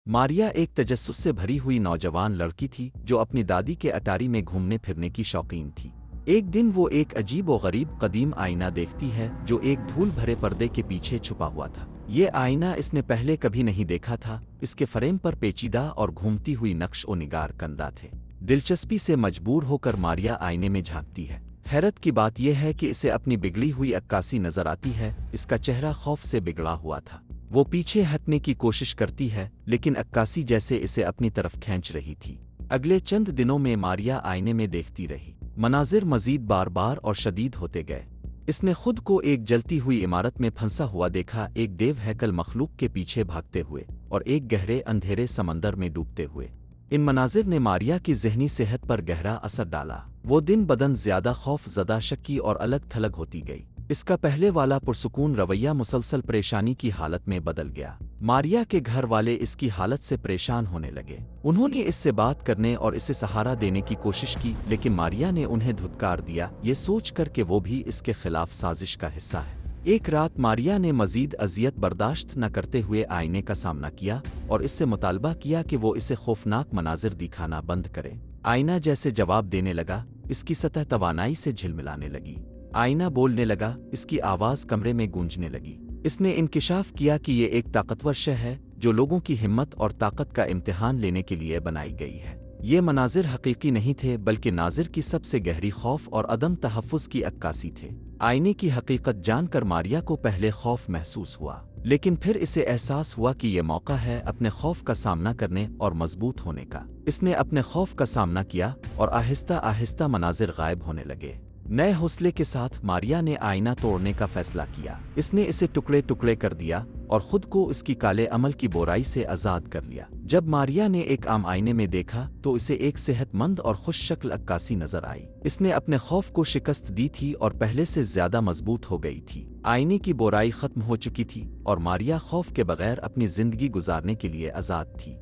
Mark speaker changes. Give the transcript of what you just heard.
Speaker 1: ماریا ایک تجسس سے بھری ہوئی نوجوان لڑکی تھی جو اپنی دادی کے اٹاری میں گھومنے پھرنے کی شوقین تھی۔ ایک دن وہ ایک عجیب و غریب قدیم آئینہ دیکھتی ہے جو ایک دھول بھرے پردے کے پیچھے چھپا ہوا تھا۔ یہ آئینہ اس نے پہلے کبھی نہیں دیکھا تھا۔ اس کے فریم پر پیچیدہ اور گھومتی ہوئی نقش و نگار کندہ تھے۔ دلچسپی سے مجبور ہو کر ماریا آئینے میں جھانکتی ہے۔ حیرت کی بات یہ ہے کہ اسے اپنی بگڑی ہوئی عکاسی نظر آتی ہے۔ اس کا چہرہ خوف سے بگڑا ہوا تھا۔ وہ پیچھے ہٹنے کی کوشش کرتی ہے لیکن عکاسی جیسے اسے اپنی طرف کھینچ رہی تھی۔ اگلے چند دنوں میں ماریا آئینے میں دیکھتی رہی۔ مناظر مزید بار بار اور شدید ہوتے گئے۔ اس نے خود کو ایک جلتی ہوئی عمارت میں پھنسا ہوا دیکھا، ایک دیو ہیکل مخلوق کے پیچھے بھاگتے ہوئے اور ایک گہرے اندھیرے سمندر میں ڈوبتے ہوئے۔ ان مناظر نے ماریا کی ذہنی صحت پر گہرا اثر ڈالا۔ وہ دن بدن زیادہ خوف زدہ، شکی اور الگ تھلگ ہوتی گئی۔ اس کا پہلے والا پرسکون رویہ مسلسل پریشانی کی حالت میں بدل گیا۔ ماریا کے گھر والے اس کی حالت سے پریشان ہونے لگے۔ انہوں نے اس سے بات کرنے اور اسے سہارا دینے کی کوشش کی لیکن ماریا نے انہیں دھتکار دیا، یہ سوچ کر کہ وہ بھی اس کے خلاف سازش کا حصہ ہے۔ ایک رات ماریا نے مزید اذیت برداشت نہ کرتے ہوئے آئینے کا سامنا کیا اور اس سے مطالبہ کیا کہ وہ اسے خوفناک مناظر دکھانا بند کرے۔ آئینہ جیسے جواب دینے لگا، اس کی سطح توانائی سے جھلملانے لگی۔ آئینہ بولنے لگا، اس کی آواز کمرے میں گونجنے لگی۔ اس نے انکشاف کیا کہ یہ ایک طاقتور شے ہے جو لوگوں کی ہمت اور طاقت کا امتحان لینے کے لیے بنائی گئی ہے۔ یہ مناظر حقیقی نہیں تھے بلکہ ناظر کی سب سے گہری خوف اور عدم تحفظ کی عکاسی تھے۔ آئینے کی حقیقت جان کر ماریا کو پہلے خوف محسوس ہوا لیکن پھر اسے احساس ہوا کہ یہ موقع ہے اپنے خوف کا سامنا کرنے اور مضبوط ہونے کا۔ اس نے اپنے خوف کا سامنا کیا اور آہستہ آہستہ مناظر غائب ہونے لگے۔ نئے حوصلے کے ساتھ ماریا نے آئینہ توڑنے کا فیصلہ کیا۔ اس نے اسے ٹکڑے ٹکڑے کر دیا اور خود کو اس کی کالے عمل کی برائی سے آزاد کر لیا۔ جب ماریا نے ایک عام آئینے میں دیکھا تو اسے ایک صحت مند اور خوش شکل عکاسی نظر آئی۔ اس نے اپنے خوف کو شکست دی تھی اور پہلے سے زیادہ مضبوط ہو گئی تھی۔ آئینے کی برائی ختم ہو چکی تھی اور ماریا خوف کے بغیر اپنی زندگی گزارنے کے لیے آزاد تھی۔